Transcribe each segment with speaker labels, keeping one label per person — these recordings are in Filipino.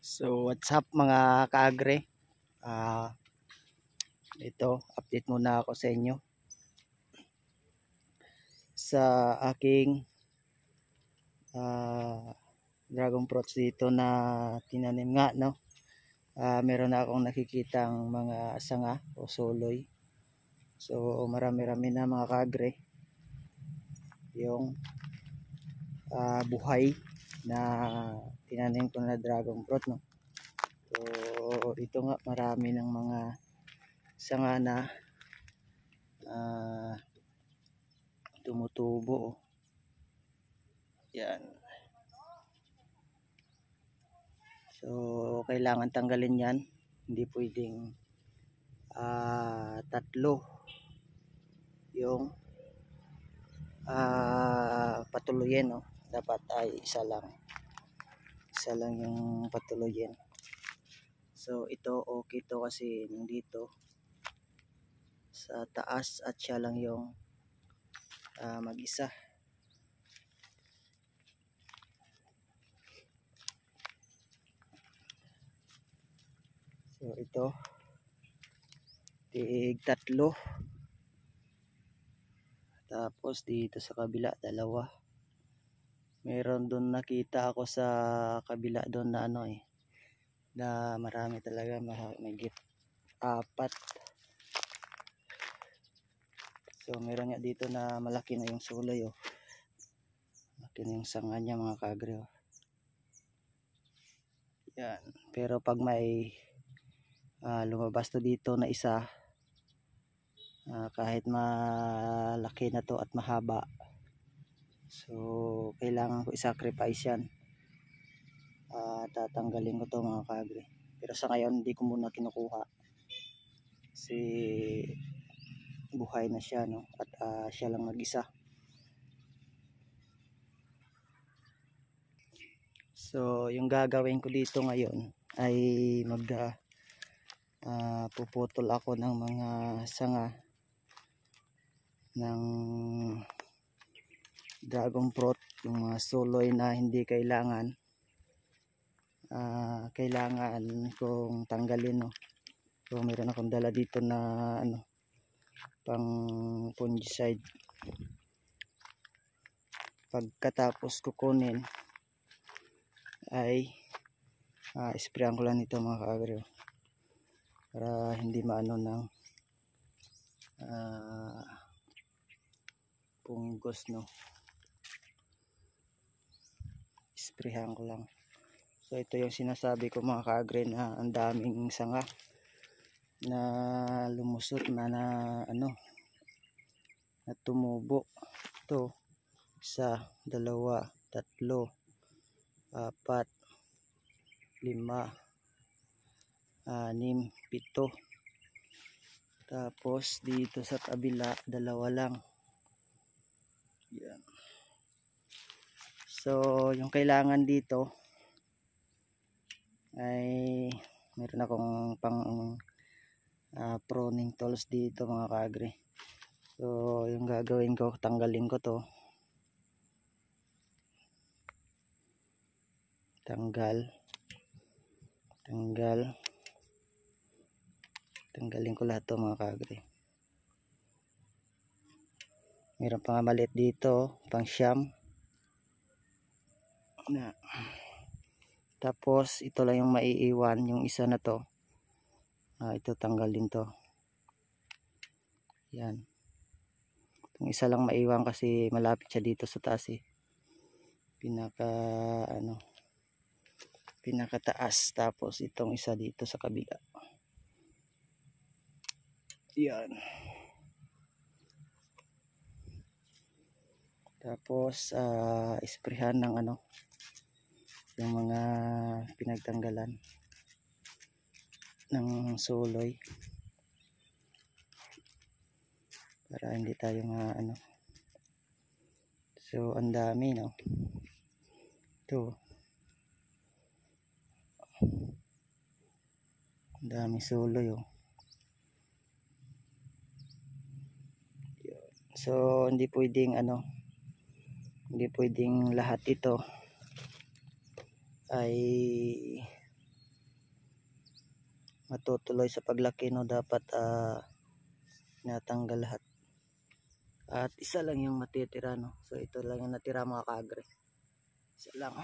Speaker 1: So what's up mga kaagre, ito update muna ako sa inyo sa aking dragon fruits dito na tinanim nga, no. Meron na akong nakikitang mga sanga o soloy. So marami-rami na mga kaagre yung buhay na tinanim ko na dragon fruit, no. So ito nga, marami ng mga sanga na tumutubo. Yan. So kailangan tanggalin yan, hindi pwedeng tatlo yung patuloyin, no. Dapat ay isa lang yung patuloyin. So ito okay to kasi nandito sa taas at siya lang yung mag-isa. So ito tig tatlo, tapos dito sa kabila dalawa. Meron doon nakita ako sa kabila doon na na marami talaga, mahigit 4. So meron nga dito na malaki na yung sulay, malaki na yung sanga niya mga kaagre, yan. Pero pag may lumabas to dito na isa, kahit malaki na to at mahaba, so kailangan ko i-sacrifice yan. Tatanggalin ko to mga kaagre, pero sa ngayon hindi ko muna kinukuha kasi buhay na siya, no, at siya lang mag-isa. So yung gagawin ko dito ngayon ay puputol ako ng mga sanga ng dragon fruit, yung mga suloy na hindi kailangan kong tanggalin, no. So meron akong dala dito na pang fungicide. Pagkatapos kukunin ay sprayan ko lang ito mga kaagre, para hindi maano ng punggos, no. Sprayan ko lang. So ito yung sinasabi ko mga kaagre, na ang daming sanga na lumusot na na tumubo. Ito 1, 2, 3, 4, 5, 6, 7, 7. Tapos dito sa kabila 2 lang. Yan. So yung kailangan dito ay meron akong pang pruning tools dito mga kaagre. So yung gagawin ko, tanggalin ko to. Tanggalin ko lahat to mga kaagre. Meron pa nga maliit dito, pang siyam na. Tapos ito lang yung maiiwan, yung isa na to. Ito tanggalin to. Yan. Yung isa lang maiiwan kasi malapit siya dito sa taas, pinakataas. Tapos itong isa dito sa kabila. Yan. Tapos isprehan ng yung mga pinagtanggalan ng suloy para hindi tayo so ang dami, no. Ito ang dami suloy, so hindi pwedeng lahat ito ay matutuloy sa paglaki, no, dapat natanggal lahat. At isa lang yung matitira, no. So ito lang yung natira mga kaagre. Isa lang.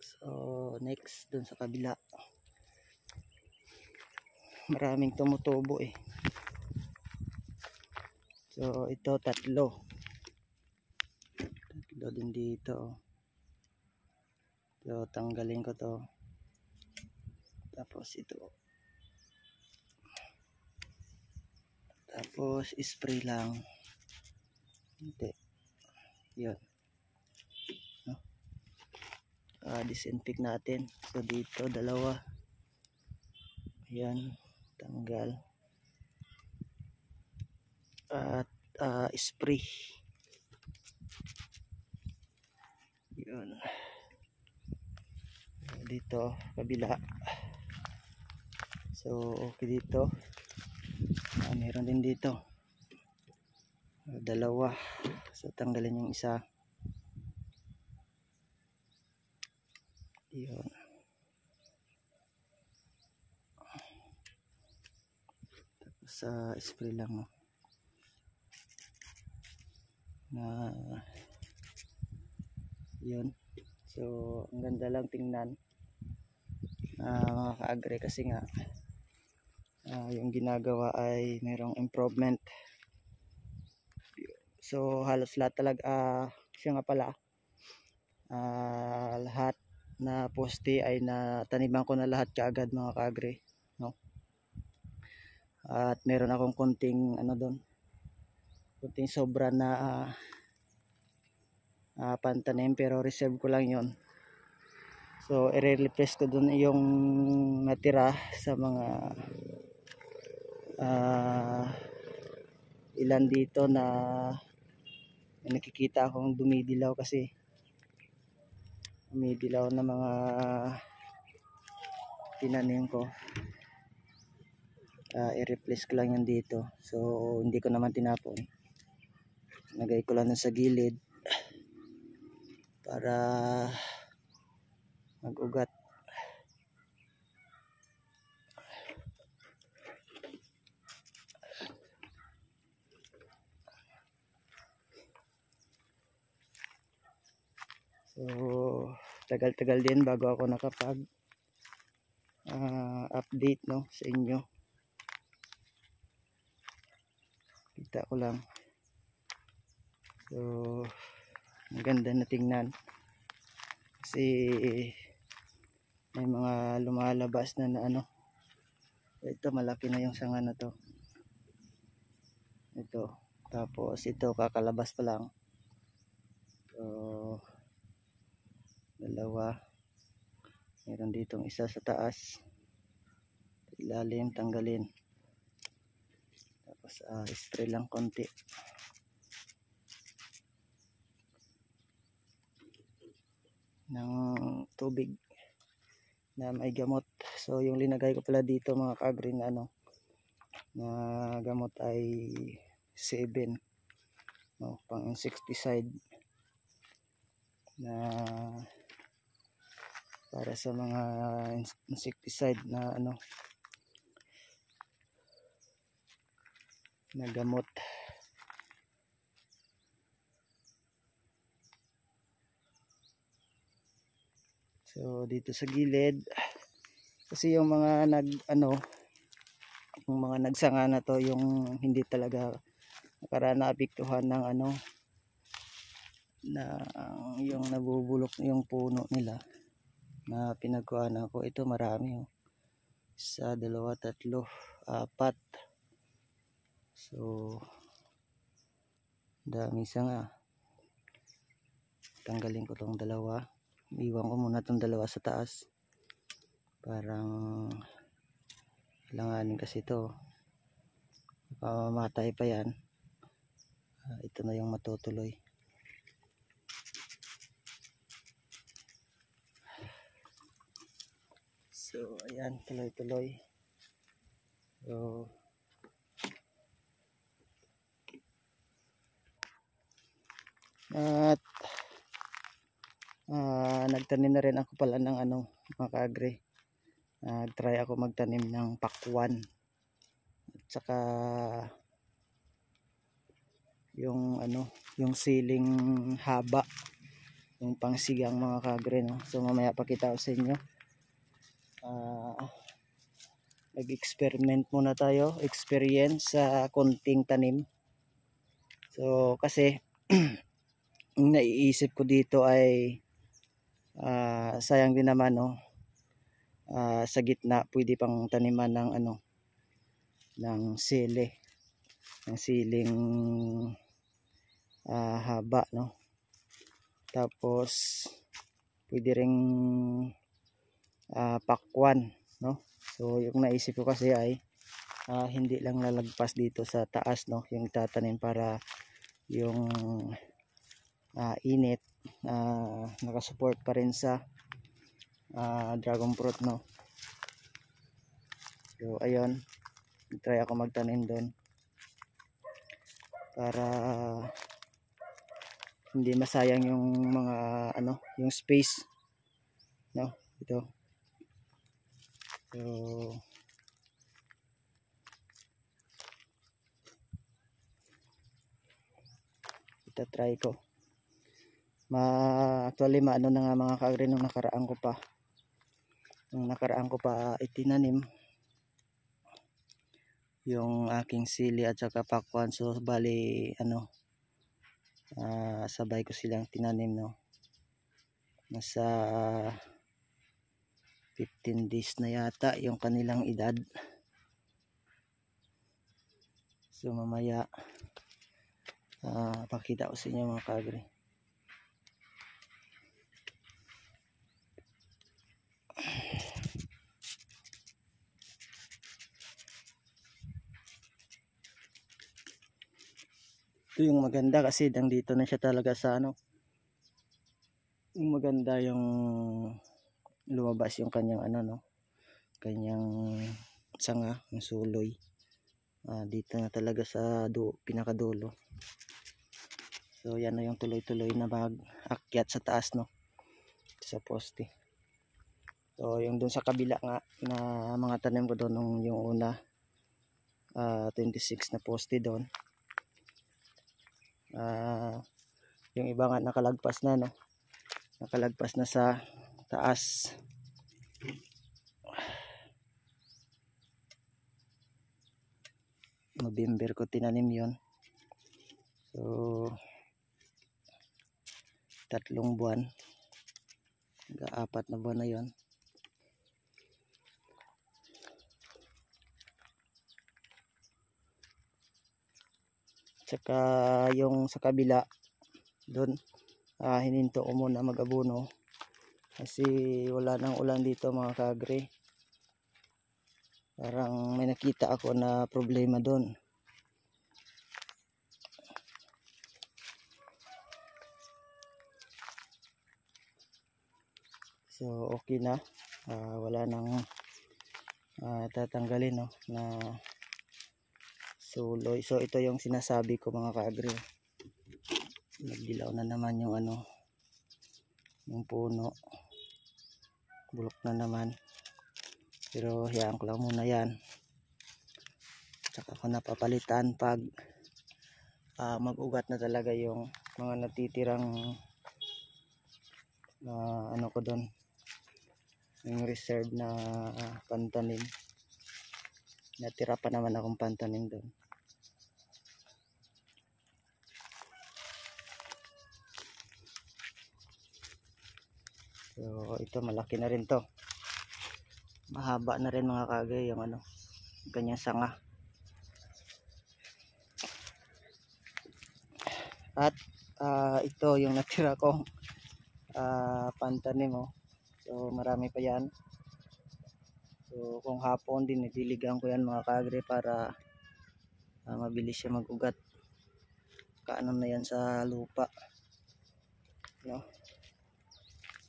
Speaker 1: So next dun sa kabila. Maraming tumutubo eh. So ito tatlo din dito. So tanggalin ko to. Tapos ito. Tapos spray lang. Hindi. Yun. No? Disinfect natin. So dito dalawa. Ayan. Tanggal. At spray. Yun. Dito kabila. So okay dito. Meron din dito. Dalawa. So tanggalin yung isa. Yun. Tapos spray lang, no? Na yun. So ang ganda lang tingnan, mga kaagre, kasi nga yung ginagawa ay mayroong improvement. So halos lahat talaga, siya nga pala, lahat na poste ay nataniman ko na lahat kaagad mga kaagre, no? At meron akong konting doon, konting sobra na pantanim, pero reserve ko lang yon. So i-replace ko dun yung natira sa mga ilan dito na nakikita akong dumidilaw, kasi dumidilaw na mga tinanim ko. I-replace ko lang yan dito. So hindi ko naman tinapon, nagay ko lang sa gilid para mag-ugat. So tagal-tagal din bago ako nakapag update, no, sa inyo. Kita ko lang. So maganda na tingnan, kasi may mga lumalabas na ito malaki na yung sanga na to. Ito, tapos ito kakalabas pa lang. So dalawa, meron ditong isa sa taas, ilalim tanggalin, tapos spray lang konti ng tubig na may gamot. So yung linagay ko pala dito mga kaagre na na gamot ay 7, no, pang insecticide na para sa mga insecticide na na gamot. So dito sa gilid, kasi yung mga yung mga nagsanga na to, yung hindi talaga naapektuhan ng na yung nabubulok yung puno nila na pinagkuhanan ko. Ito marami, oh. 1, 2, 3, 4. So dami sanga. Tanggalin ko tong dalawa, iwan ko muna tong dalawa sa taas, parang langanin kasi ito, mamatay pa yan. Ito na yung matutuloy. So ayan, tuloy-tuloy. So at nagtanim na rin ako pala ng mga kaagre, Nag-try ako magtanim ng pakwan at saka yung yung siling haba, yung pangsigang mga kagre, no? So mamaya pakita ko sa inyo. Nag-experiment muna tayo, experience sa konting tanim. So kasi ang naiisip ko dito ay sayang din naman, no? Sa gitna pwede pang taniman ng ng sili, ng siling haba, no? Tapos pwede ring pakwan, no? So yung naisip ko kasi ay hindi lang lalagpas dito sa taas, no, yung tatanim para yung init nakasupport pa rin sa dragon fruit, no? So ayun, try ako magtanim doon para hindi masayang yung mga yung space, no, ito. So try ko actually na nga mga kagre, nung nakaraan ko pa itinanim yung aking sili at saka pakwan. So bali sabay ko silang tinanim, no? Nasa 15 days na yata yung kanilang edad. So mamaya pakita ko sa inyo mga kagre. Ito yung maganda kasi dito na siya talaga sa yung maganda yung lumabas yung kanyang kanyang sanga, yung suloy. Dito na talaga sa pinakadulo. So yan na yung tuloy-tuloy na mag-akyat sa taas, no, sa poste. So yung dun sa kabila nga na mga tanim ko doon yung una, 26 na poste doon. Yung iba nga nakalagpas na, no, nakalagpas na sa taas. November ko tinanim yon. So 3 buwan, 4 na buwan na yon. Tsaka yung sa kabila doon, hininto ko muna mag-abono kasi wala nang ulan dito mga kagre. Parang may nakita ako na problema doon. So okay na, wala nang tatanggalin, no, na suloy. So ito yung sinasabi ko mga kaagri, nagdilaw na naman yung yung puno, bulok na naman, pero hayaan ko lang muna yan. Tsaka ko napapalitan pag mag-ugat na talaga yung mga natitirang ko doon, yung reserve na pantanim. Natira pa naman akong pantanim doon. So ito malaki na rin to, mahaba na rin mga kagay yung kanyang sanga. At ito yung natira kong pantanim, oh. So marami pa yan. So kung hapon din nidiligan ko yan mga kagre para mabilis siya mag-ugat. Kaano na yan sa lupa, no?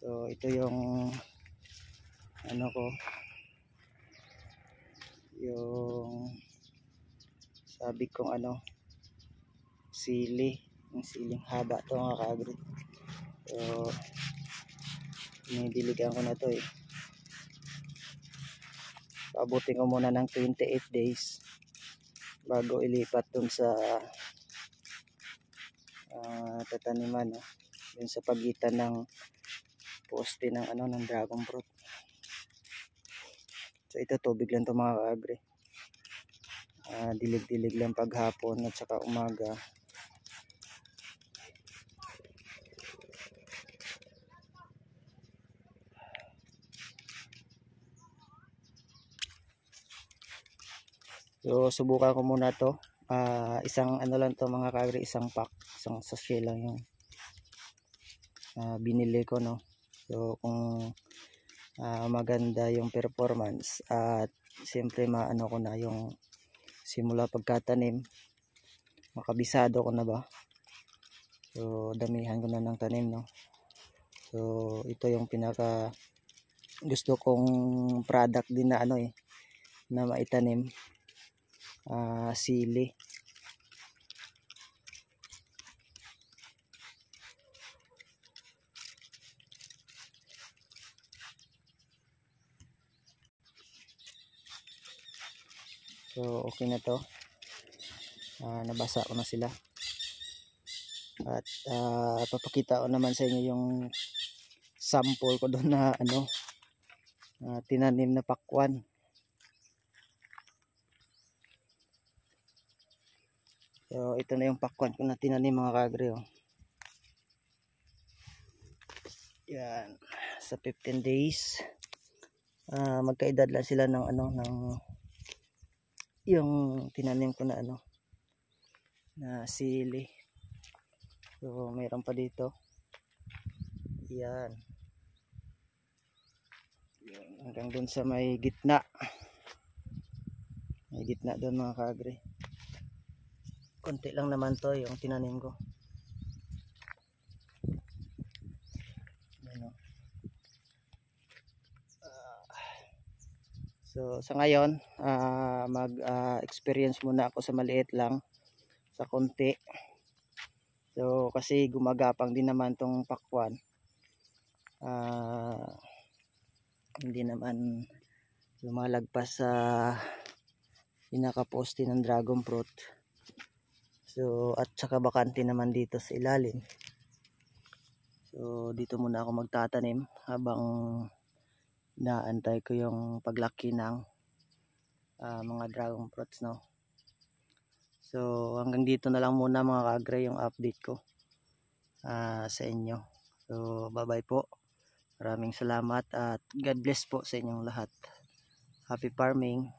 Speaker 1: So ito yung ko, yung sabi kong sili, yung siling haba to mga kaagri. So dinidiligan ko na to, Abutin ko muna ng 28 days bago ilipat dun sa tataniman, no? Dun sa pagitan ng poste ng ng dragon fruit. So ito, tubig lang to mga kaagre. Dilig-dilig lang paghapon at saka umaga. So subukan ko muna to. Isang lang to mga kaagre, isang pack, isang sachet lang yung binili ko, no. So kung maganda yung performance at siyempre maano ko na yung simula pagkatanim, makabisado ko na ba, so damihan ko na ng tanim, no. So ito yung pinaka gusto kong product din na na maitanim, sili. So okay na to, nabasa ko na sila at papakita ko naman sa inyo yung sample ko doon na tinanim na pakwan. So ito na yung pakwan ko na tinanim mga kaagre, oh. Yan, sa 15 days magkaedad lang sila ng ng yung tinanim ko na na sili. So mayroon pa dito. Yan. Hanggang dun sa may gitna. May gitna doon mga kaagre. Konti lang naman to yung tinanim ko. So sa ngayon mag-experience muna ako sa maliit lang, sa konti. So kasi gumagapang din naman tong pakwan. Hindi naman lumalagpas sa pinakaposte ng dragon fruit. So at saka bakante naman dito sa ilalim. So dito muna ako magtatanim habang inaantay ko yung paglaki ng mga dragon fruits, no. So hanggang dito na lang muna mga kaagre yung update ko sa inyo. So bye bye po, maraming salamat at God bless po sa inyong lahat. Happy farming.